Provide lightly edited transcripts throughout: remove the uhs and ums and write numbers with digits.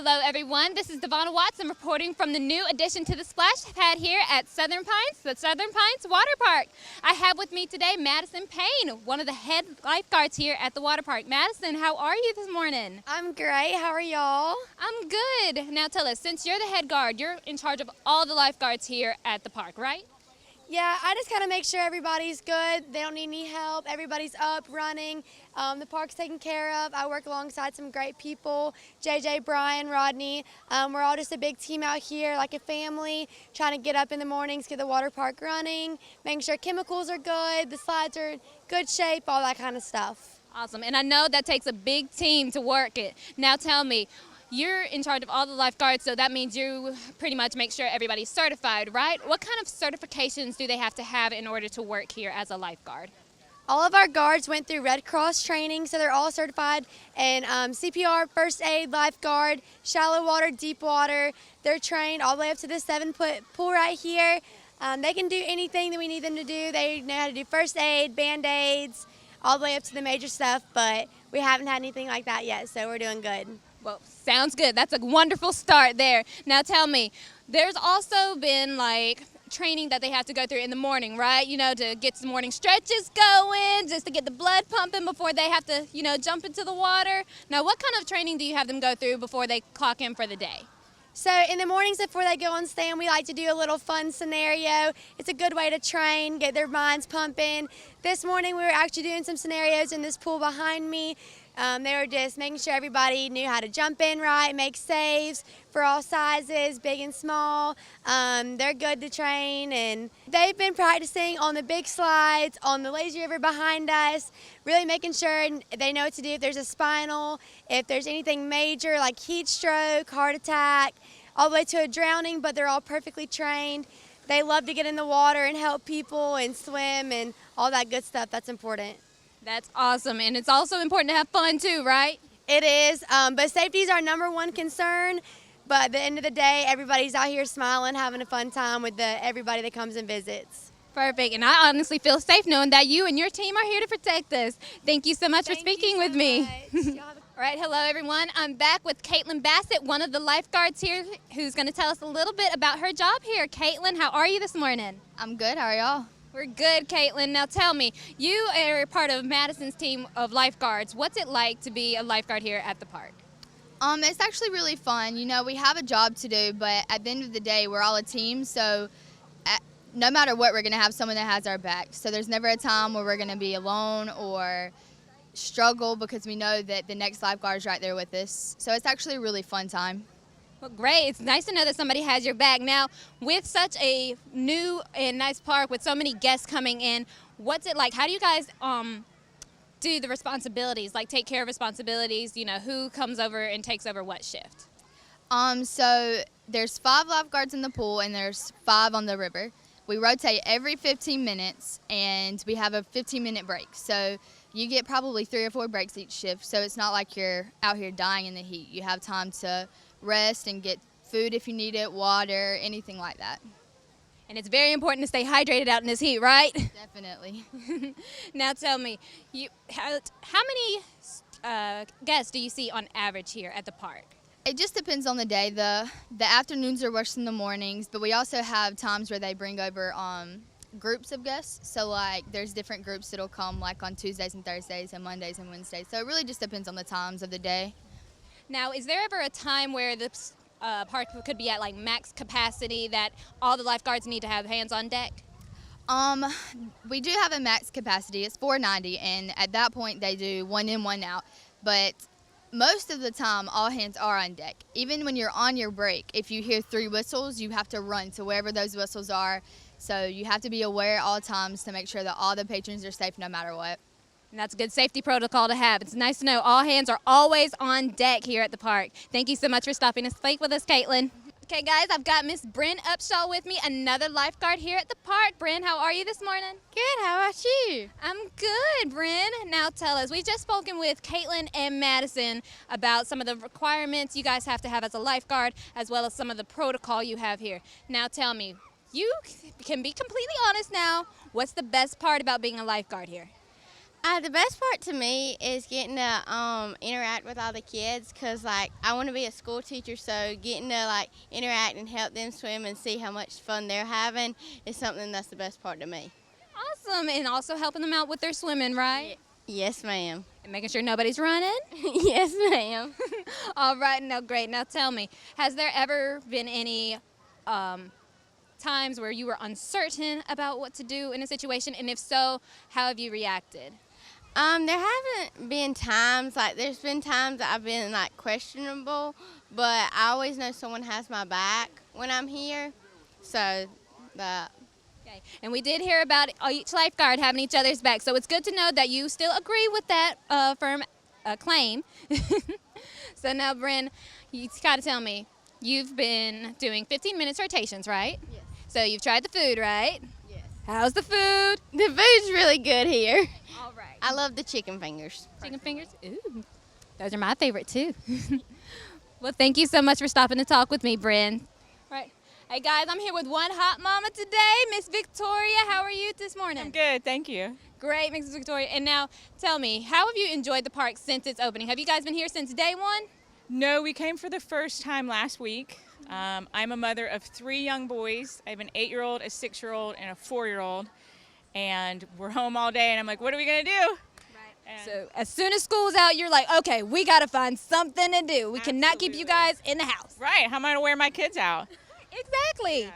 Hello everyone, this is Devonna Watson reporting from the new addition to the splash pad here at Southern Pines, the Southern Pines Water Park. I have with me today Madison Payne, one of the head lifeguards here at the water park. Madison, how are you this morning? I'm great, how are y'all? I'm good. Now tell us, since you're the head guard, you're in charge of all the lifeguards here at the park, right? Yeah, I just kind of make sure everybody's good. They don't need any help. Everybody's up, running. The park's taken care of. I work alongside some great people, JJ, Brian, Rodney. We're all just a big team out here, like a family, trying to get up in the mornings, get the water park running, making sure chemicals are good, the slides are in good shape, all that kind of stuff. Awesome, and I know that takes a big team to work it. Now tell me, you're in charge of all the lifeguards, so that means you pretty much make sure everybody's certified, right? What kind of certifications do they have to have in order to work here as a lifeguard? All of our guards went through Red Cross training, so they're all certified in CPR, first aid, lifeguard, shallow water, deep water. They're trained all the way up to this 7-foot pool right here. They can do anything that we need them to do. They know how to do first aid, Band-Aids, all the way up to the major stuff, but we haven't had anything like that yet, so we're doing good. Well, sounds good. That's a wonderful start there. Now tell me, there's also been like training that they have to go through in the morning, right? You know, to get some morning stretches going, just to get the blood pumping before they have to, jump into the water. Now, what kind of training do you have them go through before they clock in for the day? So in the mornings before they go on stand, we like to do a little fun scenario. It's a good way to train, get their minds pumping. This morning we were actually doing some scenarios in this pool behind me. They were just making sure everybody knew how to jump in right, make saves for all sizes, big and small. They're good to train, and they've been practicing on the big slides, on the lazy river behind us, really making sure they know what to do if there's a spinal, if there's anything major like heat stroke, heart attack, all the way to a drowning, but they're all perfectly trained. They love to get in the water and help people and swim and all that good stuff. That's important. That's awesome, and it's also important to have fun too, right? It is, but safety is our #1 concern. But at the end of the day, everybody's out here smiling, having a fun time with everybody that comes and visits. Perfect, and I honestly feel safe knowing that you and your team are here to protect us. Thank you so much for speaking with me. All right, hello everyone. I'm back with Caitlin Bassett, one of the lifeguards here, who's going to tell us a little bit about her job here. Caitlin, how are you this morning? I'm good. How are y'all? We're good, Caitlin. Now tell me, you are part of Madison's team of lifeguards. What's it like to be a lifeguard here at the park? It's actually really fun. You know, we have a job to do, but at the end of the day, we're all a team, so no matter what, we're going to have someone that has our back. So there's never a time where we're going to be alone or struggle because we know that the next lifeguard is right there with us. So it's actually a really fun time. Well, great. It's nice to know that somebody has your back. Now, with such a new and nice park with so many guests coming in, what's it like? How do you guys do the responsibilities, like take care of responsibilities? Who comes over and takes over what shift? So there's 5 lifeguards in the pool and there's 5 on the river. We rotate every 15 minutes and we have a 15-minute break. So you get probably 3 or 4 breaks each shift. So it's not like you're out here dying in the heat. You have time to rest and get food if you need it, water, anything like that. And it's very important to stay hydrated out in this heat, right? Definitely. Now tell me, how many guests do you see on average here at the park? It just depends on the day. The afternoons are worse than the mornings, but we also have times where they bring over groups of guests. So like there's different groups that'll come like on Tuesdays and Thursdays and Mondays and Wednesdays. So it really just depends on the times of the day. Now, is there ever a time where the park could be at like max capacity that all the lifeguards need to have hands on deck? We do have a max capacity. It's 490, and at that point they do 1 in, 1 out. But most of the time, all hands are on deck. Even when you're on your break, if you hear 3 whistles, you have to run to wherever those whistles are. So you have to be aware at all times to make sure that all the patrons are safe no matter what. And that's a good safety protocol to have. It's nice to know all hands are always on deck here at the park. Thank you so much for stopping to speak with us, Caitlin. Okay, guys, I've got Miss Bryn Upshaw with me, another lifeguard here at the park. Bryn, how are you this morning? Good, how about you? I'm good, Bryn. Now tell us, we've just spoken with Caitlin and Madison about some of the requirements you guys have to have as a lifeguard, as well as some of the protocol you have here. Now tell me, you can be completely honest now, what's the best part about being a lifeguard here? The best part to me is getting to interact with all the kids, because like I want to be a school teacher, so getting to like interact and help them swim and see how much fun they're having is something that's the best part to me. Awesome, and also helping them out with their swimming, right? Yes, ma'am. And making sure nobody's running? Yes, ma'am. All right, now great. Now tell me, has there ever been any times where you were uncertain about what to do in a situation, and if so, how have you reacted? There haven't been times, like there's been times that I've been like questionable, but I always know someone has my back when I'm here, so that. Okay. And we did hear about each lifeguard having each other's back, so it's good to know that you still agree with that firm claim. So now, Bryn, you got to tell me, you've been doing 15 minutes rotations, right? Yes. So you've tried the food, right? Yes. How's the food? The food's really good here. All right. I love the chicken fingers. Chicken fingers? Ooh, those are my favorite too. Well, thank you so much for stopping to talk with me, Bryn. All right. Hey guys, I'm here with one hot mama today, Miss Victoria. How are you this morning? I'm good, thank you. Great, Miss Victoria. And now, tell me, how have you enjoyed the park since its opening? Have you guys been here since day one? No, we came for the first time last week. I'm a mother of 3 young boys. I have an 8-year-old, a 6-year-old, and a 4-year-old. And we're home all day, and I'm like, what are we going to do? And So as soon as school's out, you're like, okay, we got to find something to do. We cannot keep you guys in the house. right, how am I going to wear my kids out? Exactly. Yeah.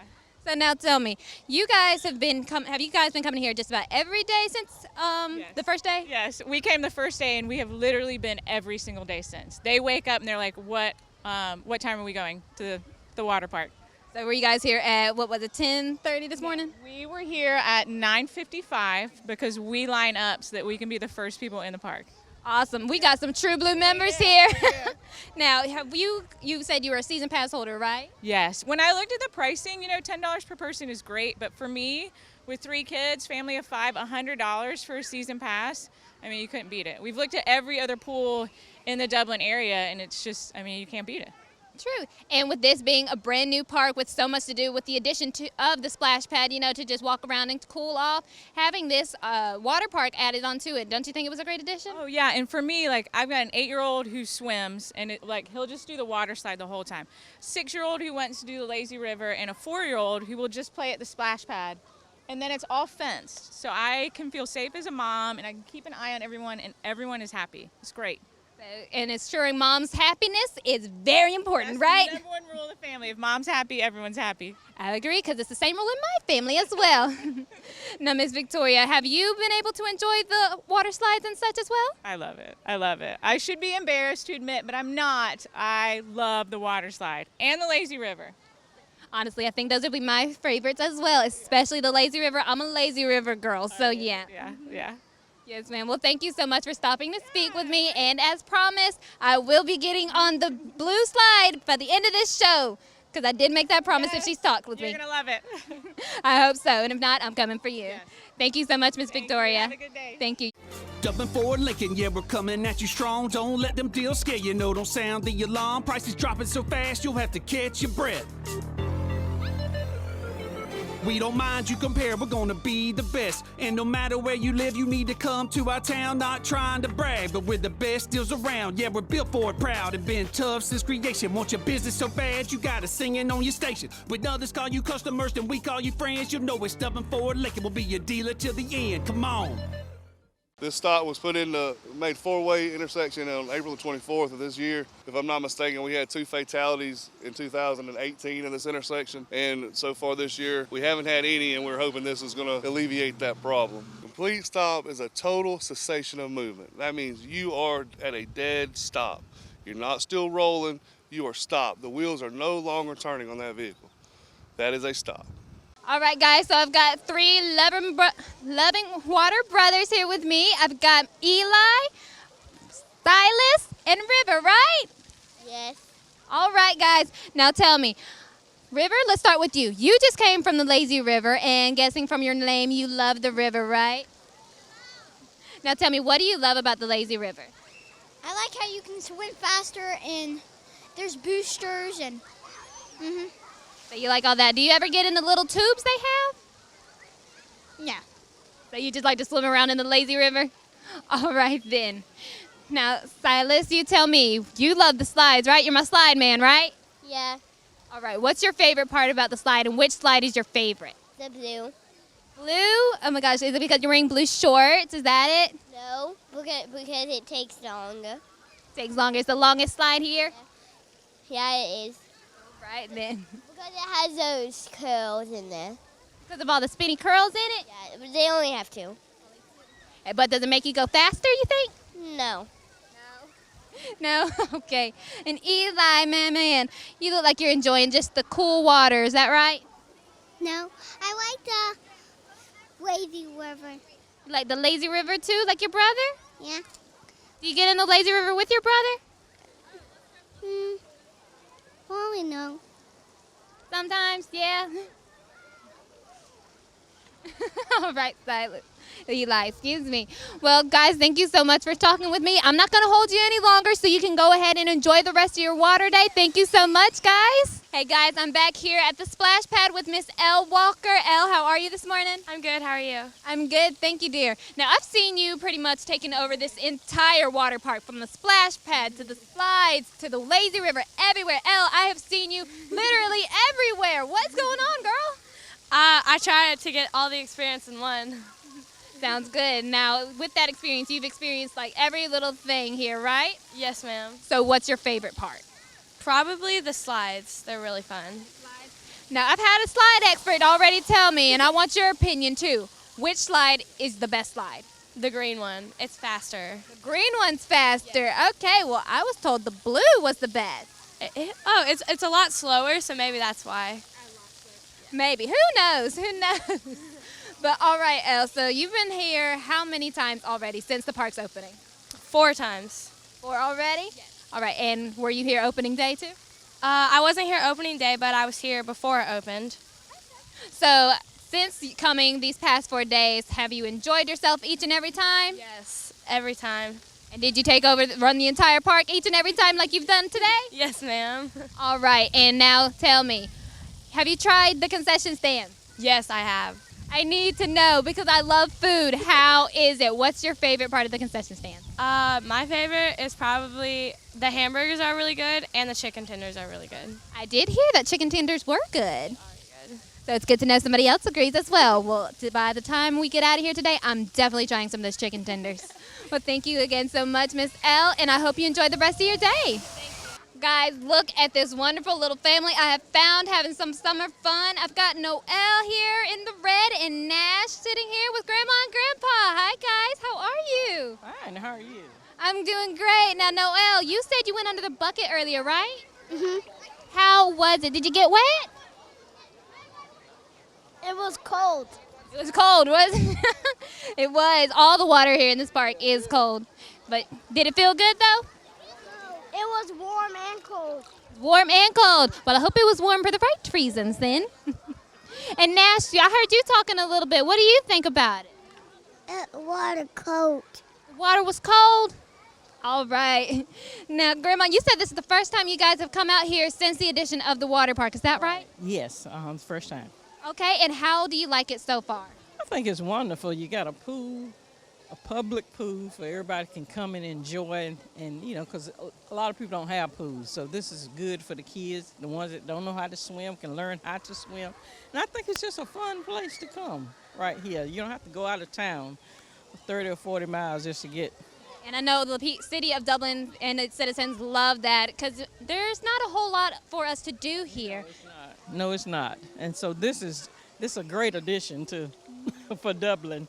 So now tell me, you guys have you guys been coming here just about every day since Yes. the first day? Yes, we came the first day, and we have literally been every single day since. They wake up, and they're like, what time are we going to the water park? So were you guys here at, what was it, 10:30 this morning? We were here at 9:55 because we line up so that we can be the first people in the park. Awesome. We got some True Blue members here. Now, you said you were a season pass holder, right? Yes. When I looked at the pricing, $10 per person is great, but for me, with 3 kids, family of 5, $100 for a season pass, I mean, you couldn't beat it. We've looked at every other pool in the Dublin area, and it's just, I mean, you can't beat it. True. And with this being a brand new park with so much to do, with the addition of the splash pad, to just walk around and cool off, having this water park added onto it, don't you think it was a great addition? Oh, yeah, and for me, like, I've got an 8-year-old who swims, and he'll just do the water slide the whole time. 6-year-old who wants to do the lazy river, and a 4-year-old who will just play at the splash pad. And then it's all fenced, so I can feel safe as a mom, and I can keep an eye on everyone, and everyone is happy. It's great. And ensuring mom's happiness is very important, That's right? the number one rule of the family. If mom's happy, everyone's happy. I agree, because it's the same rule in my family as well. Now, Miss Victoria, have you been able to enjoy the water slides and such as well? I love it. I love it. I should be embarrassed to admit, but I'm not. I love the water slide and the lazy river. Honestly, I think those would be my favorites as well, especially the lazy river. I'm a lazy river girl, so yeah. Yeah. Yes, ma'am. Well, thank you so much for stopping to speak with me. And as promised, I will be getting on the blue slide by the end of this show, because I did make that promise if she's talked with You're me. going to love it. I hope so. And if not, I'm coming for you. Yes. Thank you so much, Miss Victoria. Have a good day. Thank you. Dublin Ford Lincoln, yeah, we're coming at you strong. Don't let them deals scare you, no, don't sound the alarm. Prices dropping so fast, you'll have to catch your breath. We don't mind you compare, we're gonna be the best. And no matter where you live, you need to come to our town. Not trying to brag, but we're the best deals around. Yeah, we're built for it, proud and been tough since creation. Want your business so bad, you got it singing on your station. When others call you customers, then we call you friends. You know it's Dublin Ford Lincoln, we'll be your dealer to the end. Come on. This stop was put in the made 4-way intersection on April the 24th of this year. If I'm not mistaken, we had 2 fatalities in 2018 in this intersection. And so far this year, we haven't had any, and we're hoping this is going to alleviate that problem. Complete stop is a total cessation of movement. That means you are at a dead stop. You're not still rolling, you are stopped. The wheels are no longer turning on that vehicle. That is a stop. All right, guys, so I've got 3 loving water brothers here with me. I've got Eli, Silas, and River, right? Yes. All right, guys. Now tell me, River, let's start with you. You just came from the lazy river, and guessing from your name, you love the river, right? Now tell me, what do you love about the lazy river? I like how you can swim faster and there's boosters and So you like all that. Do you ever get in the little tubes they have? no. So you just like to swim around in the lazy river? All right then. Now, Silas, you tell me, you love the slides, right? You're my slide man, right? Yeah, All right, what's your favorite part about the slide, and which slide is your favorite? the blue. Blue? Oh my gosh, is it because you're wearing blue shorts? Is that it? No, because it takes longer. Takes longer. It's the longest slide here? Yeah, it is. Right then. Because it has those curls in there. Because of all the spinny curls in it? Yeah, but they only have two. But does it make you go faster, you think? No. No? Okay. And Eli, man, you look like you're enjoying just the cool water. Is that right? No, I like the lazy river. You like the lazy river too, like your brother? Yeah. Do you get in the lazy river with your brother? Probably no. Sometimes, yeah. All right, Silas. Eli, excuse me. Well, guys, thank you so much for talking with me. I'm not going to hold you any longer, so you can go ahead and enjoy the rest of your water day. Thank you so much, guys. Hey, guys, I'm back here at the splash pad with Miss Elle Walker. Elle, how are you this morning? I'm good. How are you? I'm good. Thank you, dear. Now, I've seen you pretty much taking over this entire water park, from the splash pad to the slides to the lazy river, everywhere. Elle, I have seen you literally everywhere. What's going on, girl? I try to get all the experience in one. Sounds good. Now, with that experience, you've experienced like every little thing here, right? Yes, ma'am. So what's your favorite part? Probably the slides. They're really fun. Now, I've had a slide expert already tell me, and I want your opinion too. Which slide is the best slide? The green one. It's faster. The green one's faster. Okay, well, I was told the blue was the best. It's a lot slower, so maybe that's why. Maybe. Who knows? Who knows? But all right, Elle, so you've been here how many times already since the park's opening? 4 times. 4 already? Yes. All right, and were you here opening day too? I wasn't here opening day, but I was here before it opened. So since coming these past 4 days, have you enjoyed yourself each and every time? Yes, every time. And did you take over, run the entire park each and every time like you've done today? Yes, ma'am. All right, and now tell me, have you tried the concession stand? Yes, I have. I need to know because I love food. How is it? What's your favorite part of the concession stand? My favorite is probably the hamburgers are really good and the chicken tenders are really good. I did hear that chicken tenders were good. So it's good to know somebody else agrees as well. Well, by the time we get out of here today, I'm definitely trying some of those chicken tenders. Well, thank you again so much, Miss Elle, and I hope you enjoy the rest of your day. Guys, look at this wonderful little family I have found having some summer fun. I've got Noelle here in the red and Nash sitting here with Grandma and Grandpa. Hi, guys. How are you? Fine. How are you? I'm doing great. Now, Noelle, you said you went under the bucket earlier, right? Mhm. How was it? Did you get wet? It was cold. It was cold, wasn't it? It was. All the water here in this park is cold. But did it feel good, though? It was warm and cold. Warm and cold. Well, I hope it was warm for the right reasons then. And Nash, I heard you talking a little bit. What do you think about it? Water cold. The water was cold? All right. Now, Grandma, you said this is the first time you guys have come out here since the addition of the water park. Is that right? Yes, it's the first time. Okay, and how do you like it so far? I think it's wonderful. You got a pool, a public pool for everybody can come and enjoy, and you know, because a lot of people don't have pools, so this is good for the kids. The ones that don't know how to swim can learn how to swim, and I think it's just a fun place to come right here. You don't have to go out of town 30 or 40 miles just to get. And I know the city of Dublin and its citizens love that because there's not a whole lot for us to do here. No, it's not. And so this is a great addition to for Dublin.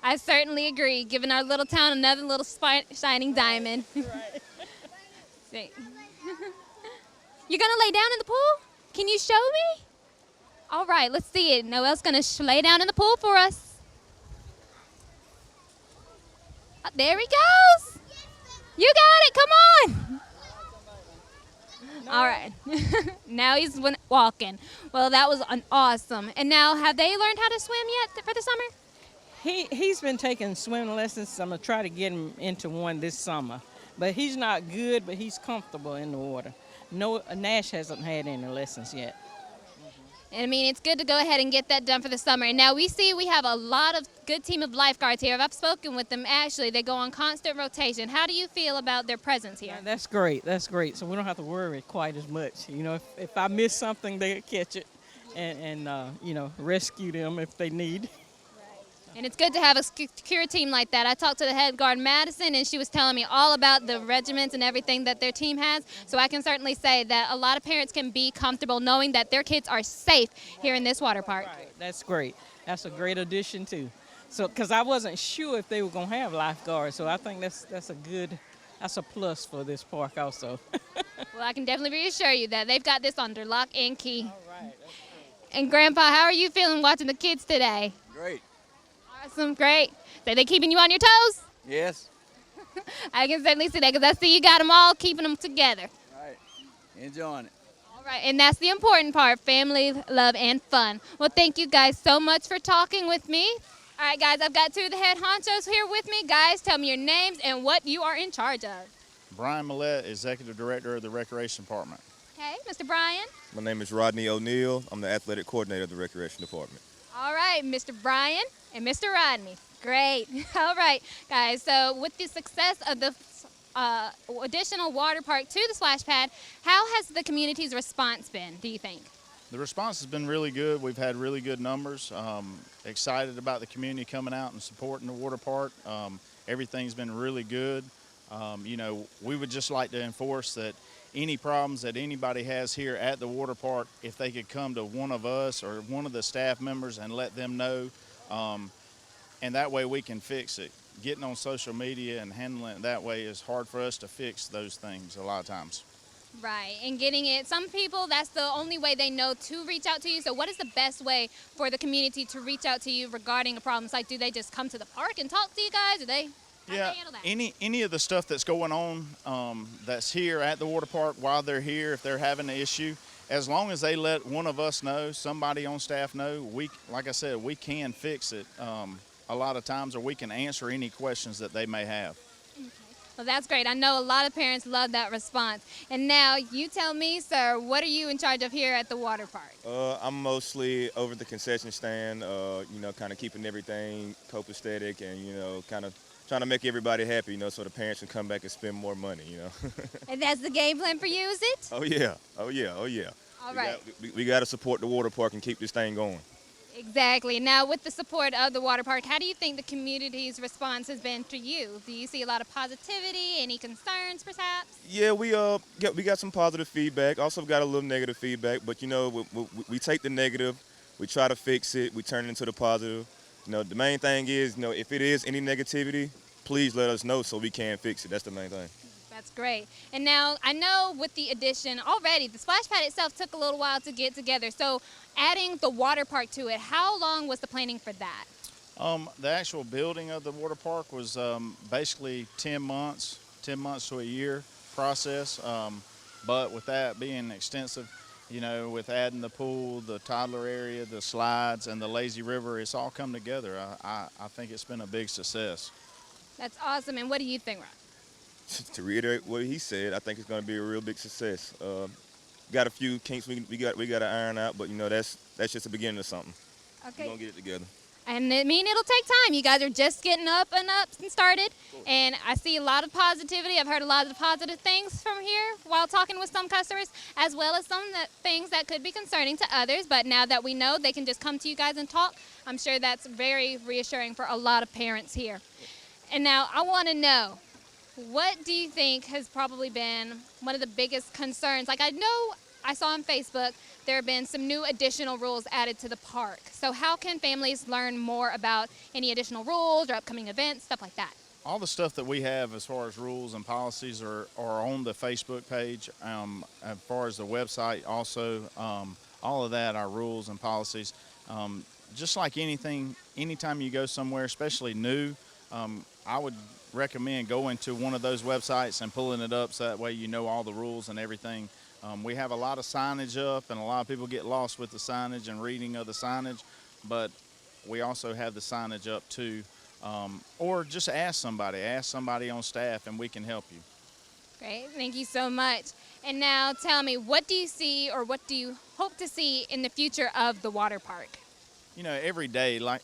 I certainly agree, giving our little town another little shining diamond. Right. See. You're going to lay down in the pool? Can you show me? All right, let's see it. Noelle's going to lay down in the pool for us. There he goes. You got it. Come on. All right. Now he's walking. Well, that was awesome. And now, have they learned how to swim yet for the summer? He's been taking swimming lessons. I'm going to try to get him into one this summer. But he's not good, but he's comfortable in the water. No, Nash hasn't had any lessons yet. And I mean, it's good to go ahead and get that done for the summer. And now we see we have a lot of good team of lifeguards here. I've spoken with them. Actually, they go on constant rotation. How do you feel about their presence here? That's great. That's great. So we don't have to worry quite as much. You know, if I miss something, they'll catch it and you know, rescue them if they need. And it's good to have a secure team like that. I talked to the head guard, Madison, and she was telling me all about the regiments and everything that their team has. So I can certainly say that a lot of parents can be comfortable knowing that their kids are safe here in this water park. Right. That's great. That's a great addition too. So, because I wasn't sure if they were going to have lifeguards, so I think that's a plus for this park also. Well, I can definitely reassure you that they've got this under lock and key. All right. And Grandpa, how are you feeling watching the kids today? Great. Awesome, great. So they keeping you on your toes? Yes. I can certainly see that because I see you got them all keeping them together. Right. Enjoying it. All right, and that's the important part, family, love, and fun. Well, thank you guys so much for talking with me. All right, guys, I've got two of the head honchos here with me. Guys, tell me your names and what you are in charge of. Brian Millette, Executive Director of the Recreation Department. Okay, Mr. Brian. My name is Rodney O'Neill. I'm the Athletic Coordinator of the Recreation Department. All right, Mr. Brian and Mr. Rodney. Great. All right, guys, so with the success of the additional water park to the splash pad, how has the community's response been, do you think? The response has been really good. We've had really good numbers. Excited about the community coming out and supporting the water park. Everything's been really good. You know, we would just like to enforce that any problems that anybody has here at the water park, if they could come to one of us or one of the staff members and let them know, and that way we can fix it. Getting on social media and handling it that way is hard for us to fix those things a lot of times. Right, and getting it, some people, that's the only way they know to reach out to you. So what is the best way for the community to reach out to you regarding a problem? Like, do they just come to the park and talk to you guys? How do they handle that? Any of the stuff that's going on that's here at the water park while they're here, if they're having an issue, as long as they let one of us know, somebody on staff know, like I said, we can fix it a lot of times, or we can answer any questions that they may have. Okay. Well, that's great. I know a lot of parents love that response. And now you tell me, sir, what are you in charge of here at the water park? I'm mostly over the concession stand, you know, kind of keeping everything copacetic and, you know, kind of trying to make everybody happy, you know, so the parents can come back and spend more money, you know. And that's the game plan for you, is it? Oh, yeah. Oh, yeah. Oh, yeah. All right. We got to support the water park and keep this thing going. Exactly. Now, with the support of the water park, how do you think the community's response has been to you? Do you see a lot of positivity? Any concerns, perhaps? Yeah, we got some positive feedback. Also got a little negative feedback, but you know, we take the negative, we try to fix it, we turn it into the positive. You know, the main thing is, you know, if it is any negativity, please let us know so we can fix it. That's the main thing. That's great. And now, I know with the addition already, the splash pad itself took a little while to get together. So adding the water park to it, how long was the planning for that? The actual building of the water park was basically 10 months to a year process. But with that being extensive, you know, with adding the pool, the toddler area, the slides, and the lazy river, it's all come together. I think it's been a big success. That's awesome. And what do you think, Rob? To reiterate what he said, I think it's going to be a real big success. Got a few kinks we got to iron out, but you know that's just the beginning of something. Okay. We're going to get it together. And I mean, it'll take time. You guys are just getting up and started. And I see a lot of positivity. I've heard a lot of positive things from here while talking with some customers, as well as some things that could be concerning to others. But now that we know they can just come to you guys and talk, I'm sure that's very reassuring for a lot of parents here. And now I want to know, what do you think has probably been one of the biggest concerns? Like, I know I saw on Facebook there have been some new additional rules added to the park. So how can families learn more about any additional rules or upcoming events, stuff like that? All the stuff that we have as far as rules and policies are on the Facebook page. As far as the website also, all of that are rules and policies. Just like anything, anytime you go somewhere, especially new, I would recommend going to one of those websites and pulling it up so that way you know all the rules and everything. We have a lot of signage up, and a lot of people get lost with the signage and reading of the signage, but we also have the signage up too. Or just ask somebody on staff and we can help you. Great, thank you so much. And now tell me, what do you see or what do you hope to see in the future of the water park? You know, every day, like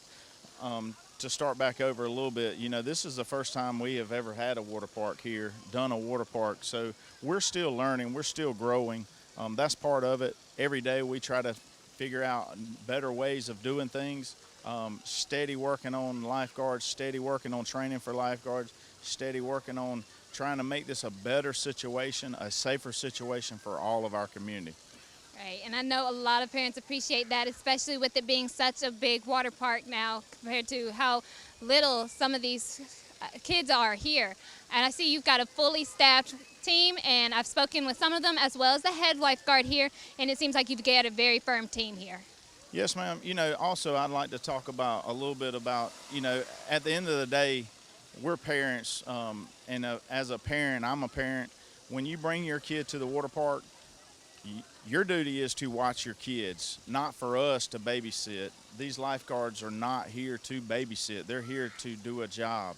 to start back over a little bit, you know, this is the first time we have ever had a water park here, done a water park. So we're still learning, we're still growing. That's part of it. Every day we try to figure out better ways of doing things. Steady working on lifeguards, steady working on training for lifeguards, steady working on trying to make this a better situation, a safer situation for all of our community. Right, and I know a lot of parents appreciate that, especially with it being such a big water park now compared to how little some of these kids are here. And I see you've got a fully staffed team, and I've spoken with some of them as well as the head lifeguard here, and it seems like you've got a very firm team here. Yes, ma'am. You know, also I'd like to talk about a little bit about, you know, at the end of the day, we're parents, and as a parent, I'm a parent. When you bring your kid to the water park, your duty is to watch your kids, not for us to babysit. These lifeguards are not here to babysit. They're here to do a job.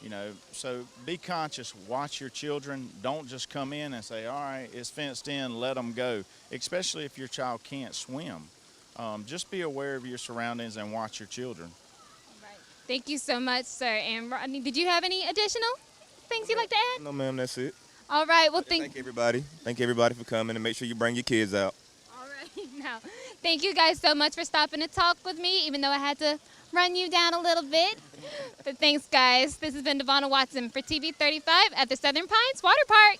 You know, so be conscious, watch your children. Don't just come in and say, all right, it's fenced in, let them go, especially if your child can't swim. Just be aware of your surroundings and watch your children. Right. Thank you so much, sir. And Rodney, did you have any additional things you'd like to add? No, ma'am, that's it. All right, well, Thank everybody. Thank everybody for coming, and make sure you bring your kids out. All right, now, thank you guys so much for stopping to talk with me, even though I had to run you down a little bit. But thanks, guys. This has been Devonna Watson for TV 35 at the Southern Pines Water Park.